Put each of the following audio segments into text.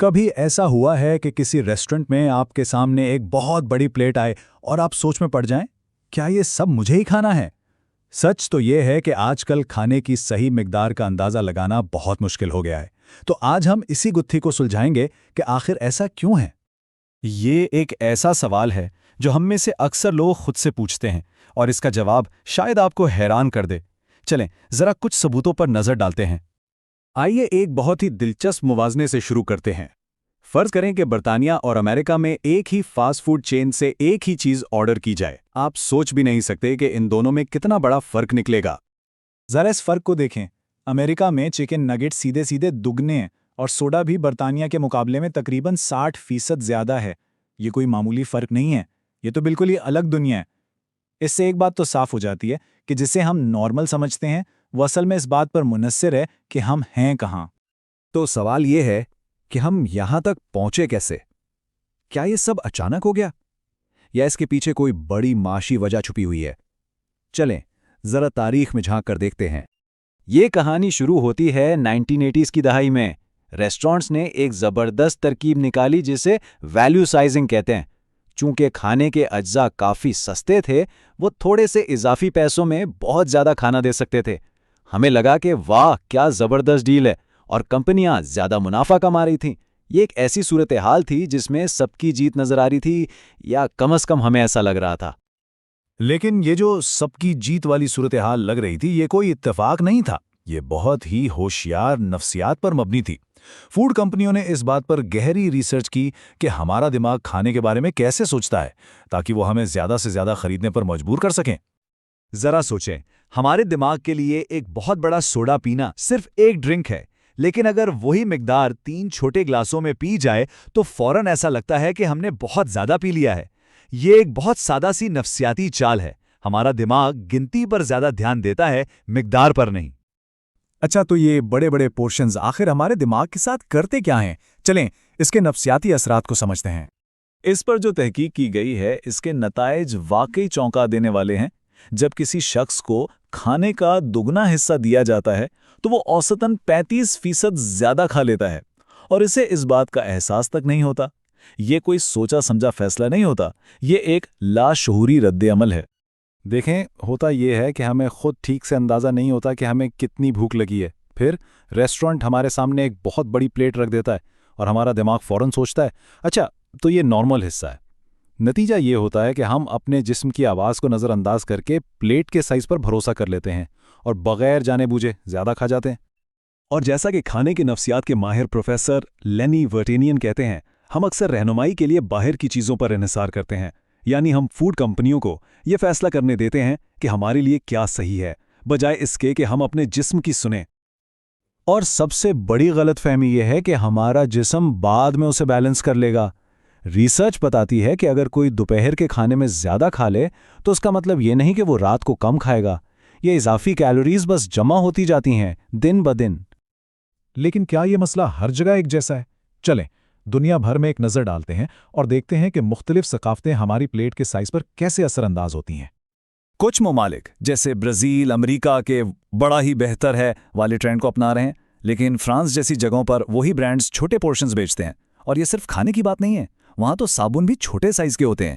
کبھی ایسا ہوا ہے کہ کسی ریسٹورنٹ میں آپ کے سامنے ایک بہت بڑی پلیٹ آئے اور آپ سوچ میں پڑ جائیں، کیا یہ سب مجھے ہی کھانا ہے؟ سچ تو یہ ہے کہ آج کل کھانے کی صحیح مقدار کا اندازہ لگانا بہت مشکل ہو گیا ہے۔ تو آج ہم اسی گتھی کو سلجھائیں گے کہ آخر ایسا کیوں ہے؟ یہ ایک ایسا سوال ہے جو ہم میں سے اکثر لوگ خود سے پوچھتے ہیں، اور اس کا جواب شاید آپ کو حیران کر دے۔ چلیں ذرا کچھ ثبوتوں پر نظر ڈالتے ہیں۔ آئیے ایک بہت ہی دلچسپ موازنے سے شروع کرتے ہیں۔ فرض کریں کہ برطانیہ اور امریکہ میں ایک ہی فاسٹ فوڈ چین سے ایک ہی چیز آرڈر کی جائے۔ آپ سوچ بھی نہیں سکتے کہ ان دونوں میں کتنا بڑا فرق نکلے گا۔ ذرا اس فرق کو دیکھیں۔ امریکہ میں چکن نگٹ سیدھے سیدھے دگنے ہیں اور سوڈا بھی برطانیہ کے مقابلے میں تقریباً 60% زیادہ ہے۔ یہ کوئی معمولی فرق نہیں ہے، یہ تو بالکل ہی الگ دنیا ہے۔ اس سے ایک بات تو صاف ہو جاتی ہے کہ جسے ہم نارمل سمجھتے ہیں وہ اصل میں اس بات پر منحصر ہے کہ ہم ہیں کہاں۔ تو سوال یہ ہے کہ ہم یہاں تک پہنچے کیسے؟ کیا یہ سب اچانک ہو گیا، یا اس کے پیچھے کوئی بڑی معاشی وجہ چھپی ہوئی ہے؟ چلیں ذرا تاریخ میں جھانک کر دیکھتے ہیں۔ یہ کہانی شروع ہوتی ہے 1980s کی دہائی میں۔ ریسٹورنٹس نے ایک زبردست ترکیب نکالی جسے ویلیو سائزنگ کہتے ہیں۔ چونکہ کھانے کے اجزاء کافی سستے تھے، وہ تھوڑے سے اضافی پیسوں میں بہت زیادہ کھانا دے سکتے تھے۔ ہمیں لگا کہ واہ کیا زبردست ڈیل ہے، اور کمپنیاں زیادہ منافع کما رہی تھیں۔ یہ ایک ایسی صورتحال تھی جس میں سب کی جیت نظر آ رہی تھی، یا کم از کم ہمیں ایسا لگ رہا تھا۔ لیکن یہ جو سب کی جیت والی صورتحال لگ رہی تھی، یہ کوئی اتفاق نہیں تھا، یہ بہت ہی ہوشیار نفسیات پر مبنی تھی۔ فوڈ کمپنیوں نے اس بات پر گہری ریسرچ کی کہ ہمارا دماغ کھانے کے بارے میں کیسے سوچتا ہے، تاکہ وہ ہمیں زیادہ سے زیادہ خریدنے پر مجبور کر سکیں۔ ذرا سوچیں، ہمارے دماغ کے لیے ایک بہت بڑا سوڈا پینا صرف ایک ڈرنک ہے، لیکن اگر وہی مقدار 3 چھوٹے گلاسوں میں پی جائے تو فوراً ایسا لگتا ہے کہ ہم نے بہت زیادہ پی لیا ہے۔ یہ ایک بہت سادہ سی نفسیاتی چال ہے۔ ہمارا دماغ گنتی پر زیادہ دھیان دیتا ہے، مقدار پر نہیں۔ اچھا، تو یہ بڑے بڑے پورشنز آخر ہمارے دماغ کے ساتھ کرتے کیا ہیں؟ چلیں اس کے نفسیاتی اثرات کو سمجھتے ہیں۔ اس پر جو تحقیق کی گئی ہے، اس کے نتائج واقعی چونکا دینے والے ہیں۔ جب کسی شخص کو کھانے کا دگنا حصہ دیا جاتا ہے تو وہ اوسطاً 35% زیادہ کھا لیتا ہے، اور اسے اس بات کا احساس تک نہیں ہوتا۔ یہ کوئی سوچا سمجھا فیصلہ نہیں ہوتا، یہ ایک لاشعوری رد عمل ہے۔ دیکھیں، ہوتا یہ ہے کہ ہمیں خود ٹھیک سے اندازہ نہیں ہوتا کہ ہمیں کتنی بھوک لگی ہے۔ پھر ریسٹورنٹ ہمارے سامنے ایک بہت بڑی پلیٹ رکھ دیتا ہے اور ہمارا دماغ فوراً سوچتا ہے، اچھا تو یہ نارمل حصہ ہے۔ نتیجہ یہ ہوتا ہے کہ ہم اپنے جسم کی آواز کو نظر انداز کر کے پلیٹ کے سائز پر بھروسہ کر لیتے ہیں اور بغیر جانے بوجھے زیادہ کھا جاتے ہیں۔ اور جیسا کہ کھانے کے نفسیات کے ماہر پروفیسر لینی ورٹینین کہتے ہیں، ہم اکثر رہنمائی کے لیے باہر کی چیزوں پر انحصار کرتے ہیں، یعنی ہم فوڈ کمپنیوں کو یہ فیصلہ کرنے دیتے ہیں کہ ہمارے لیے کیا صحیح ہے، بجائے اس کے کہ ہم اپنے جسم کی سنیں۔ اور سب سے بڑی غلط فہمی یہ ہے کہ ہمارا جسم بعد میں اسے بیلنس کر لے گا۔ ریسرچ بتاتی ہے کہ اگر کوئی دوپہر کے کھانے میں زیادہ کھا لے تو اس کا مطلب یہ نہیں کہ وہ رات کو کم کھائے گا، یہ اضافی کیلوریز بس جمع ہوتی جاتی ہیں دن بدن۔ لیکن کیا یہ مسئلہ ہر جگہ ایک جیسا ہے؟ چلیں دنیا بھر میں ایک نظر ڈالتے ہیں اور دیکھتے ہیں کہ مختلف ثقافتیں ہماری پلیٹ کے سائز پر کیسے اثر انداز ہوتی ہیں۔ کچھ ممالک جیسے برازیل، امریکہ کے بڑا ہی بہتر ہے والے ٹرینڈ کو اپنا رہے ہیں، لیکن فرانس جیسی جگہوں پر وہی برانڈز چھوٹے پورشنز بیچتے ہیں۔ اور یہ صرف کھانے کی بات نہیں ہے، وہاں تو صابن بھی چھوٹے سائز کے ہوتے ہیں۔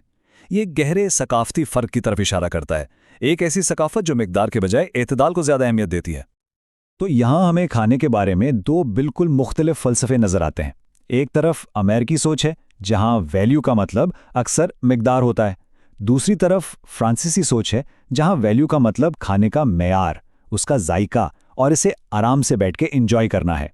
یہ گہرے ثقافتی فرق کی طرف اشارہ کرتا ہے، ایک ایسی ثقافت جو مقدار کے بجائے اعتدال کو زیادہ اہمیت دیتی ہے۔ تو یہاں ہمیں کھانے کے بارے میں 2 بالکل مختلف فلسفے نظر آتے ہیں۔ ایک طرف امریکی سوچ ہے جہاں ویلیو کا مطلب اکثر مقدار ہوتا ہے، دوسری طرف فرانسیسی سوچ ہے جہاں ویلیو کا مطلب کھانے کا معیار، اس کا ذائقہ اور اسے آرام سے بیٹھ کے انجوائے کرنا ہے۔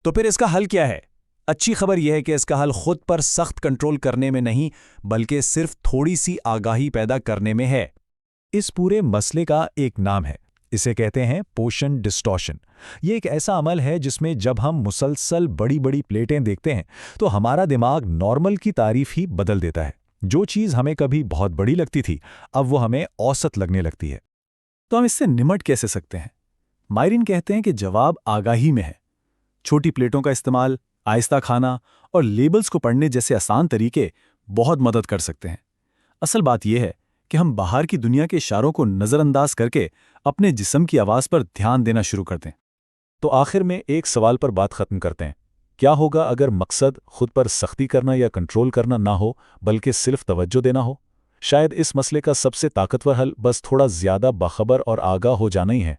تو پھر اس کا حل کیا ہے؟ اچھی خبر یہ ہے کہ اس کا حل خود پر سخت کنٹرول کرنے میں نہیں، بلکہ صرف تھوڑی سی آگاہی پیدا کرنے میں ہے۔ اس پورے مسئلے کا ایک نام ہے، اسے کہتے ہیں پورشن ڈسٹورشن۔ یہ ایک ایسا عمل ہے جس میں جب ہم مسلسل بڑی بڑی پلیٹیں دیکھتے ہیں تو ہمارا دماغ نارمل کی تعریف ہی بدل دیتا ہے۔ جو چیز ہمیں کبھی بہت بڑی لگتی تھی اب وہ ہمیں اوسط لگنے لگتی ہے۔ تو ہم اس سے نمٹ کیسے سکتے ہیں؟ ماہرین کہتے ہیں کہ جواب آگاہی میں ہے۔ چھوٹی پلیٹوں کا استعمال، آہستہ کھانا اور لیبلز کو پڑھنے جیسے آسان طریقے بہت مدد کر سکتے ہیں۔ اصل بات یہ ہے کہ ہم باہر کی دنیا کے اشاروں کو نظر انداز کر کے اپنے جسم کی آواز پر دھیان دینا شروع کر دیں۔ تو آخر میں ایک سوال پر بات ختم کرتے ہیں، کیا ہوگا اگر مقصد خود پر سختی کرنا یا کنٹرول کرنا نہ ہو بلکہ صرف توجہ دینا ہو؟ شاید اس مسئلے کا سب سے طاقتور حل بس تھوڑا زیادہ باخبر اور آگاہ ہو جانا ہی ہے۔